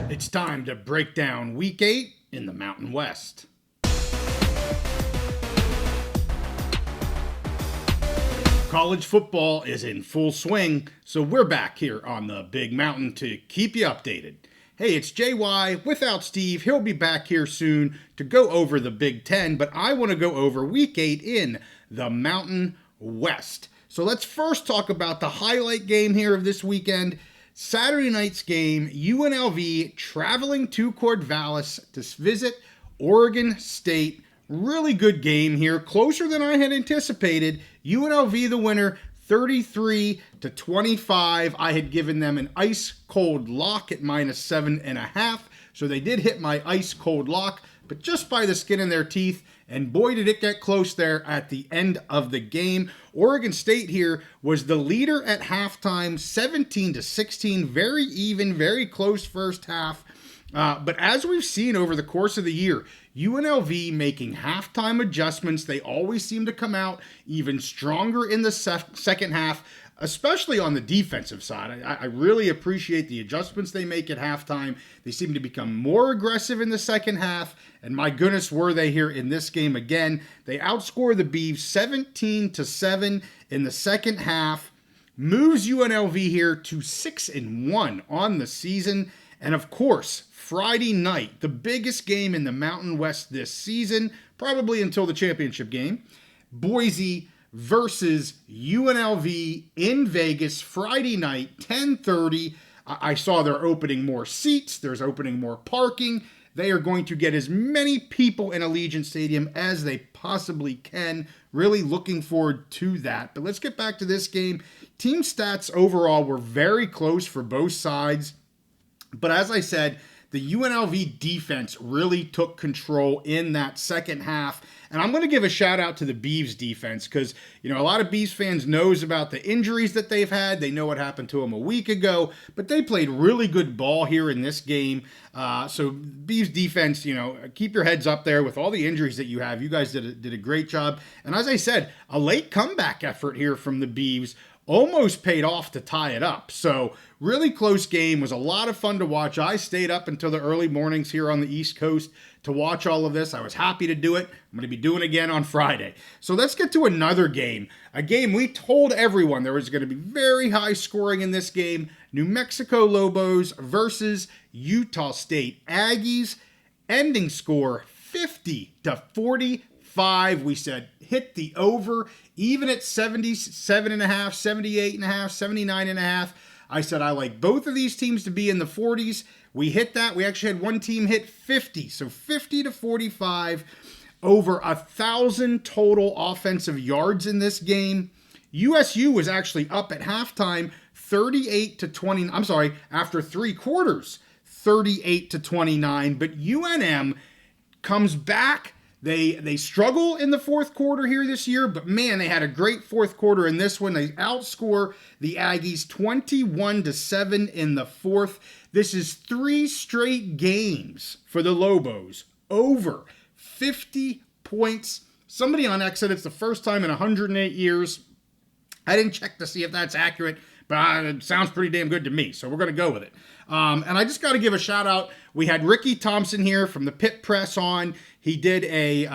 It's time to break down Week 8 in the Mountain West. College football is in full swing, so we're back here on the Big Mountain to keep you updated. Hey, it's JY without Steve. He'll be back here soon to go over the Big Ten, but I want to go over Week 8 in the Mountain West. So let's first talk about the highlight game here of this weekend. Saturday night's game, UNLV traveling to Corvallis to visit Oregon State. Really good game here, closer than I had anticipated. UNLV the winner, 33-25. I had given them an ice cold lock at -7.5, so they did hit my ice cold lock, but just by the skin of their teeth. And boy, did it get close there at the end of the game. Oregon State here was the leader at halftime, 17-16, very even, very close first half. But as we've seen over the course of the year, UNLV making halftime adjustments. They always seem to come out even stronger in the second half, especially on the defensive side. I really appreciate the adjustments they make at halftime. They seem to become more aggressive in the second half, and my goodness, were they here in this game again. They outscore the Beavs 17-7 in the second half, moves UNLV here to 6-1 on the season, and of course, Friday night, the biggest game in the Mountain West this season, probably until the championship game, Boise versus UNLV in Vegas, Friday night, 10:30. I saw they're opening more seats. There's opening more parking. They are going to get as many people in Allegiant Stadium as they possibly can. Really looking forward to that. But let's get back to this game. Team stats overall were very close for both sides. But as I said, the UNLV defense really took control in that second half. And I'm going to give a shout out to the Beavs defense because, a lot of Beavs fans knows about the injuries that they've had. They know what happened to them a week ago, but they played really good ball here in this game. So Beavs defense, keep your heads up there with all the injuries that you have. You guys did a great job. And as I said, a late comeback effort here from the Beavs almost paid off to tie it up. So really close game, was a lot of fun to watch. I stayed up until the early mornings here on the East Coast to watch all of this. I was happy to do it. I'm going to be doing it again on Friday. So let's get to another game. A game we told everyone there was going to be very high scoring in this game. New Mexico Lobos versus Utah State Aggies. Ending score 50-45. We said hit the over, even at 77.5, 78.5, 79.5. I said I like both of these teams to be in the 40s. We hit that. We actually had one team hit 50. So 50-45, over 1,000 total offensive yards in this game. USU was actually up at halftime 38-20. I'm sorry, after three quarters, 38-29. But UNM comes back. They struggle in the fourth quarter here this year, but man, they had a great fourth quarter in this one. They outscore the Aggies 21-7 in the fourth. This is 3 straight games for the Lobos, over 50 points. Somebody on X said it's the first time in 108 years. I didn't check to see if that's accurate, but it sounds pretty damn good to me, so we're going to go with it. And I just got to give a shout out. We had Ricky Thompson here from the Pit Press on. He did a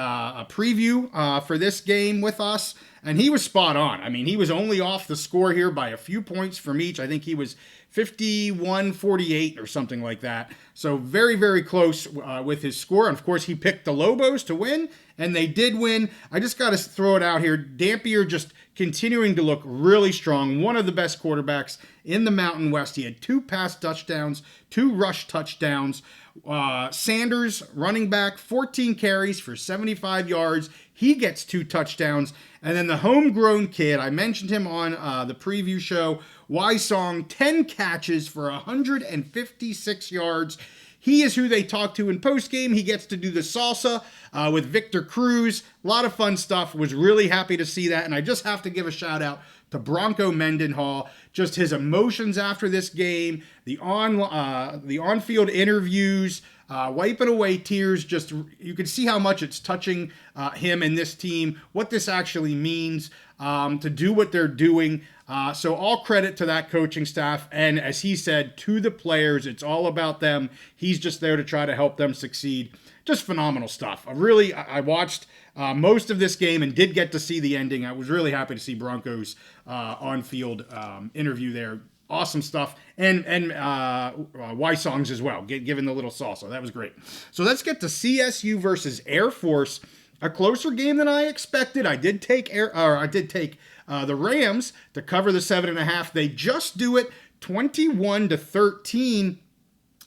preview for this game with us, and he was spot on. I mean, he was only off the score here by a few points from each. I think he was 51-48 or something like that. So very, very close with his score. And of course, he picked the Lobos to win, and they did win. I just got to throw it out here. Dampier just continuing to look really strong. One of the best quarterbacks in the Mountain West. He had 2 pass touchdowns, 2 rush touchdowns. Sanders, running back, 14 carries for 75 yards. He gets 2 touchdowns. And then the homegrown kid, I mentioned him on the preview show, Wysong, 10 catches for 156 yards. He is who they talk to in postgame. He gets to do the salsa with Victor Cruz. A lot of fun stuff. Was really happy to see that. And I just have to give a shout out to Bronco Mendenhall. Just his emotions after this game, the on-field interviews, wiping away tears. Just you can see how much it's touching him and this team, what this actually means to do what they're doing. So all credit to that coaching staff. And as he said, to the players, it's all about them. He's just there to try to help them succeed. Just phenomenal stuff. I watched most of this game and did get to see the ending. I was really happy to see Broncos on-field interview there. Awesome stuff. And Y-Songs as well, given the little salsa. That was great. So let's get to CSU versus Air Force. A closer game than I expected. I did take the Rams to cover the 7.5. They just do it 21-13.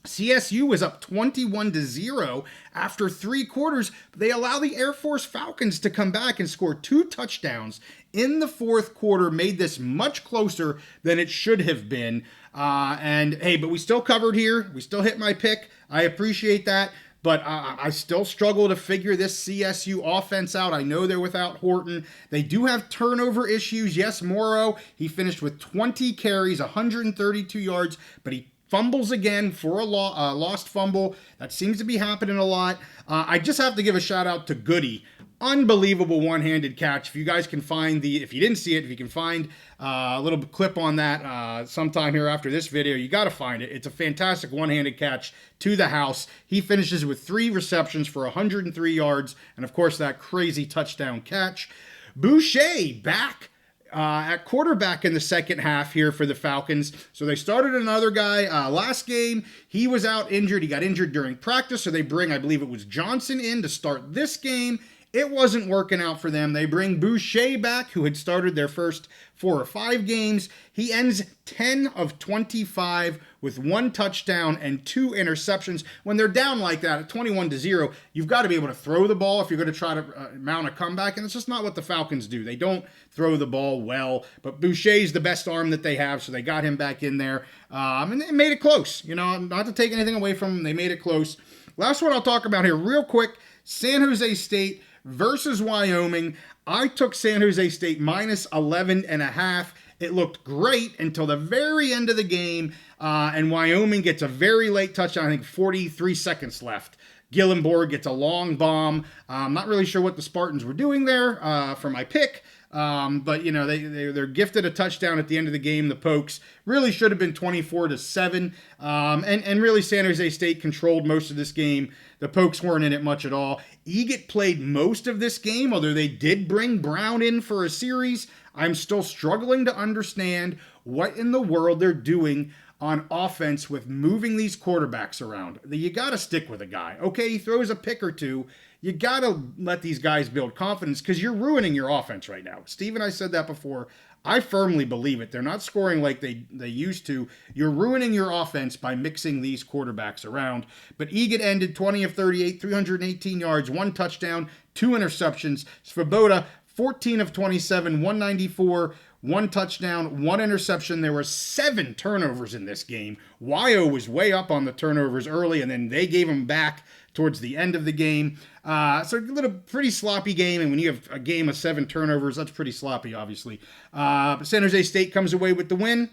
CSU was up 21-0 after 3 quarters. They allow the Air Force Falcons to come back and score 2 touchdowns in the 4th quarter, made this much closer than it should have been. But we still covered here. We still hit my pick. I appreciate that. But I still struggle to figure this CSU offense out. I know they're without Horton. They do have turnover issues. Yes, Morrow, he finished with 20 carries, 132 yards, but he fumbles again for a lost fumble. That seems to be happening a lot. I just have to give a shout out to Goody. Unbelievable one-handed catch. If you guys can find if you didn't see it, if you can find a little clip on that sometime here after this video, you got to find it. It's a fantastic one-handed catch to the house. He finishes with 3 receptions for 103 yards, and of course that crazy touchdown catch. Boucher back at quarterback in the second half here for the Falcons. So they started another guy last game. He was out injured. He got injured during practice, so they bring, I believe it was Johnson, in to start this game. It wasn't working out for them. They bring Boucher back, who had started their first 4 or 5 games. He ends 10 of 25 with 1 touchdown and 2 interceptions. When they're down like that at 21-0, you've got to be able to throw the ball if you're going to try to mount a comeback, and it's just not what the Falcons do. They don't throw the ball well, but Boucher's the best arm that they have, so they got him back in there, and they made it close. Not to take anything away from them, they made it close. Last one I'll talk about here real quick, San Jose State versus Wyoming. I took San Jose State minus 11.5. It looked great until the very end of the game, and Wyoming gets a very late touchdown, I think 43 seconds left. Gillenborg gets a long bomb. I'm not really sure what the Spartans were doing there for my pick, but they're gifted a touchdown at the end of the game. The Pokes really should have been 24-7, and really San Jose State controlled most of this game. The Pokes weren't in it much at all. Eget played most of this game, although they did bring Brown in for a series. I'm still struggling to understand what in the world they're doing on offense with moving these quarterbacks around. You got to stick with a guy. Okay, he throws a pick or two. You got to let these guys build confidence because you're ruining your offense right now. Steve and I said that before. I firmly believe it. They're not scoring like they used to. You're ruining your offense by mixing these quarterbacks around. But Eget ended 20 of 38, 318 yards, 1 touchdown, 2 interceptions. Svoboda, 14 of 27, 194, 1 touchdown, 1 interception. There were 7 turnovers in this game. Wyo was way up on the turnovers early, and then they gave him back towards the end of the game. So a pretty sloppy game, and when you have a game of 7 turnovers, that's pretty sloppy, obviously. But San Jose State comes away with the win,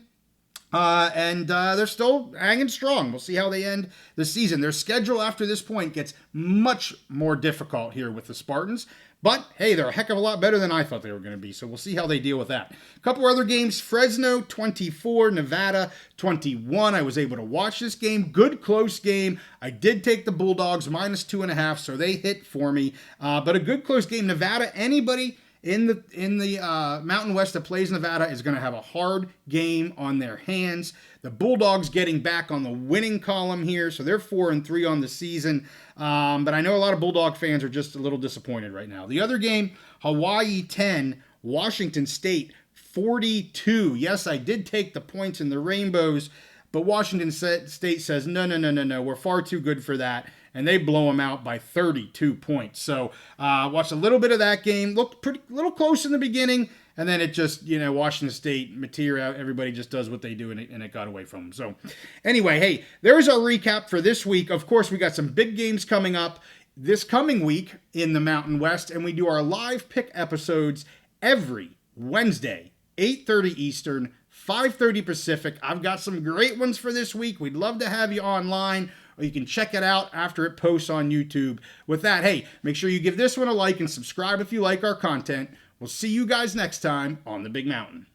and they're still hanging strong. We'll see how they end the season. Their schedule after this point gets much more difficult here with the Spartans. But, hey, they're a heck of a lot better than I thought they were going to be, so we'll see how they deal with that. A couple other games, Fresno 24, Nevada 21. I was able to watch this game. Good, close game. I did take the Bulldogs minus 2.5, so they hit for me. But a good, close game. Nevada, anybody in the Mountain West that plays Nevada is going to have a hard game on their hands. The Bulldogs getting back on the winning column here, so they're 4-3 on the season. But I know a lot of Bulldog fans are just a little disappointed right now. The other game, Hawaii 10, Washington State 42. Yes, I did take the points in the Rainbows, but Washington State says, no, we're far too good for that. And they blow them out by 32 points. So watched a little bit of that game. Looked a little close in the beginning. And then it just, Washington State material, everybody just does what they do, and it got away from them. So anyway, hey, there's our recap for this week. Of course, we got some big games coming up this coming week in the Mountain West, and we do our live pick episodes every Wednesday, 8:30 Eastern, 5:30 Pacific. I've got some great ones for this week. We'd love to have you online. or you can check it out after it posts on YouTube. With that, hey, make sure you give this one a like and subscribe if you like our content. We'll see you guys next time on the Big Mountain.